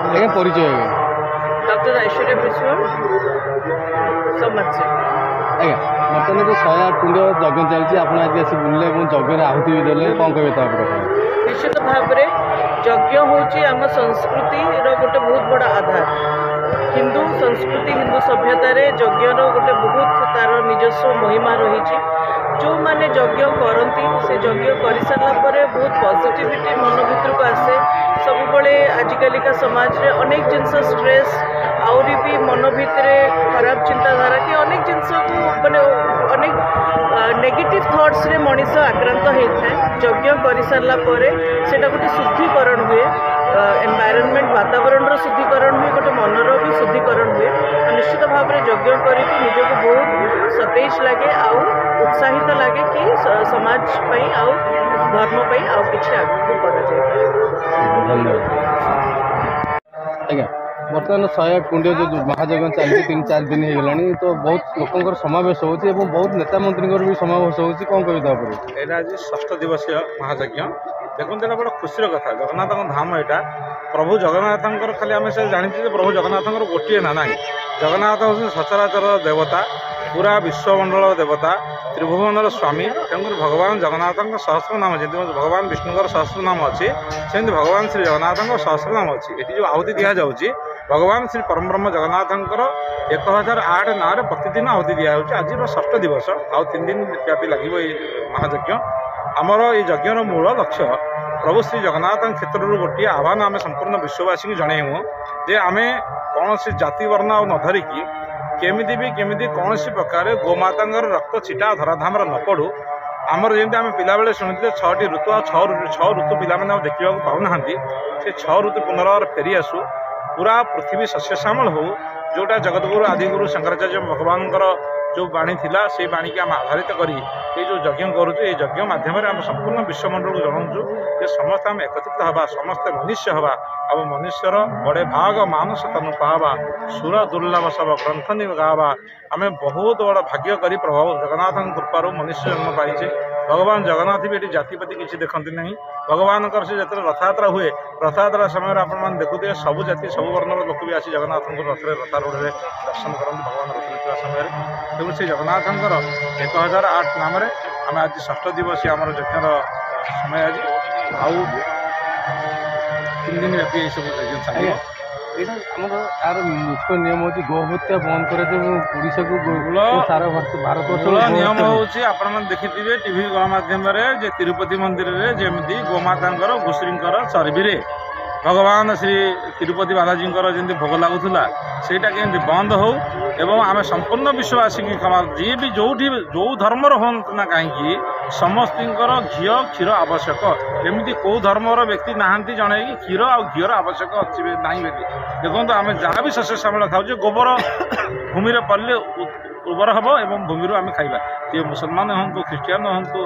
ଆଜ୍ଞା ପରିଚୟ डॉक्टर ऐश्वर्या मिश्र समाज से ଆଜ୍ଞା ବର୍ତ୍ତମାନ ଯେଉଁ 108 କୁଣ୍ଡ ଯଜ୍ଞ ଚାଲିଛି ଆପଣ ଆଜି ଆସି ବୁଲିଲେ ଏବଂ ଯଜ୍ଞରେ ଆହୁତି ବି ଦେଲେ କ'ଣ କହିବେ ତାପରେ? निश्चित भाव में यज्ञ हूँ आम संस्कृति गोटे बहुत बड़ा आधार। हिंदू संस्कृति हिंदू सभ्यतार यज्ञर गोटे बहुत तार निजस्व महिमा रही। जो मैंने यज्ञ करती से यज्ञ कर सारा बहुत पॉजिटिविटी मन भीतर को आसे। सब बड़े आजिकालिका समाज रे अनेक जिनस स्ट्रेस आउरी भी मन भितर खराब चिंताधारा कि अनेक जिनस को माने अनेक नेगेटिव थॉट्स रे मनीष आक्रांत होता है। यज्ञ कर सारा से गोटे शुद्धिकरण हुए, एनवायरनमेंट वातावरण शुद्धिकरण हुए, गोटे मनर भी शुद्धिकरण हुए। निश्चित भाव में यज्ञ करके निजक बहुत सतेज लगे आउ उत्साहित लगे कि समाज पई आउ धर्म पई आउ किछि आगु करा जाय। धन्यवाद आज्ञा बर्तमान 108 कुंड जो महायज्ञ चलती 3-4 दिन हो तो बहुत लोकर समावेश हो बहुत नेता मंत्री भी समावेश हो कौन कह यहाँ आज 6ठ दिवसीय महायज्ञ देखते यहाँ बड़ा खुशी कथा जगन्नाथ धाम यहाँ प्रभु जगन्नाथ खाली आम से जानी प्रभु जगन्नाथ गोटे ना ना जगन्नाथ हूँ सचराचर देवता पूरा विश्वमंडल देवता त्रिभुवनर स्वामी तेणुकर भगवान जगन्नाथ सहस्र नाम जमी भगवान विष्णुर सहस्र नाम अच्छी सेमती भगवान श्री जगन्नाथ सहस्र नाम अच्छी ये जो आहुति दि जाऊँगी भगवान श्री परमब्रह्म जगन्नाथ 1008 ना प्रतिदिन आहुति दिखाई आज 6ठ दिवस आउ 3 दिन व्यापी लगे महायज्ञ आमर ये यज्ञर मूल लक्ष्य प्रभु श्री जगन्नाथ क्षेत्र गोटे आह्वान आम संपूर्ण विश्ववासी को जनइमु जे आम कौन जाति वर्ण न धरिकी केमिति भी केमिति कौन प्रकार गोमाता रक्त छिटा धराधाम न पड़ू आमर जमी आम पिला बेले शुणुते 6टी ऋतु आ 6 ऋतु पिला देखा पाऊना से 6 ऋतु पुनर्बार फेरी आसू पूरा पृथ्वी शस्य श्यामल हो जोटा जगतगुरु आदिगुरु शंकराचार्य भगवान जो बाणी थिला से बाणी की आम आधारित करी ये जो यज्ञ करूँ ये यज्ञ माध्यम आम संपूर्ण विश्वमंडल को जनाऊँ जे समस्त आम एकत्रित हवा समस्त मनुष्य हवा अब मनुष्यर बड़े भाग मानस तनु पावा सुर दुर्लभ सब ग्रंथ गावा आम बहुत बड़ा भाग्य करी प्रभाव जगन्नाथ कृपार मनुष्य जन्म पाइचे। भगवान जगन्नाथ भी ये जातिपाति किसी देखते ना भगवान से जो रथयात्रा हुए रथयात्रा समय आप देखुए सबू जाति सब वर्णर लोक भी आसी जगन्नाथ रथरे रथारूढ़ दर्शन करते भगवान रथ समय तेणु से जगन्नाथ 1008 नाम आम आज 6ठ दिवसीय आम यज्ञर समय आज आउ 3 दिन व्यापी ये सब यज्ञ चलिए। यहाँ यार मुख्य नियम हूँ गोहत्या बंद कर सारा भारत नियम हूँ आप देखिए टीवी गणमाध्यम तिरुपति मंदिर में जमी गोमाता घुषुरी चर्बी भगवान श्री तिरुपति बालाजी जमी भोग लगुला सेटा केमती बंद हो एवं आम संपूर्ण विश्ववासी की क्षमा जी भी जो धर्मर हूँ ना कहीं समस्त घी क्षीर आवश्यक एमती कौ धर्मर व्यक्ति नहांती जड़े कि क्षीर आ घीर आवश्यक अच्छी ना देखो आम जहाँ भी शस्य श्यामल खाऊ गोबर भूमि पड़े उर्वर हम एवं भूमि आम खाइबा ये मुसलमान हूँ ख्रीस्टियान हूँ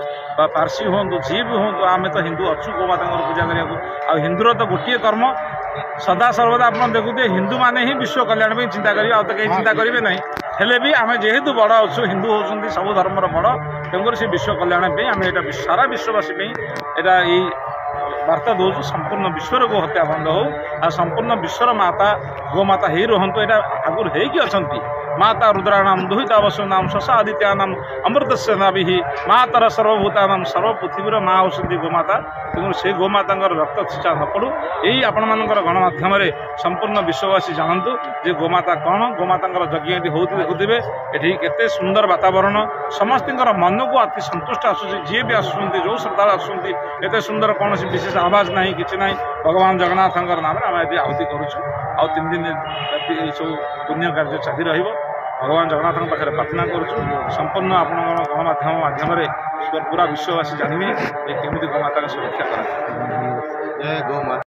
पारसी हूँ जी भी हूँ आम तो हिंदू अच्छु गोमाता पूजा करने हिंदूर तो गोटे कर्म सदा सर्वदा आप देखुए हिंदू माने ही विश्व कल्याण में चिंता करेंगे तो कहीं चिंता करेंगे ना हेले भी आम जेहेतु बड़ अच्छु हिंदू होती सब धर्मर बड़ तेणुकर से विश्व कल्याण आम यहाँ सारा विश्ववासी यहाँ यही वार्ता दौर संपूर्ण विश्वर गो हत्या बंद हो आ संपूर्ण विश्वर माता गोमाता ही रुहतु यहाँ आगुरी होगी अच्छा माता रुद्राणाम दुहिता वसुनाम शशा आदित्यानाम अमृतस्य नाभि मातार सर्वभूतानाम सर्व पृथ्वीर माँ होती गोमाता तेणु से गोमाता रक्त छिटा न पड़ू यही आपण मानकर गणमाध्यम संपूर्ण विश्ववासी जानतु जे गोमाता कौन गोमाता यज्ञ ये होती देखुए ये केते सुंदर वातावरण समस्त मन को अति संतुष्ट आसूँ जी भी आसुँच जो श्रद्धा आसुँच एत सुंदर कौन विशेष आवाज ना कि ना भगवान जगन्नाथ नाम आम ये आहुति करुँ आ 3 दिन ये सब पुण्य कार्य चली रही भगवान जगन्नाथ पाखे प्रार्थना करुँ संपूर्ण आप गणमाध्यम माध्यम पूरा विश्ववासी जानवे ये केमी गोमाता सुरक्षा करा।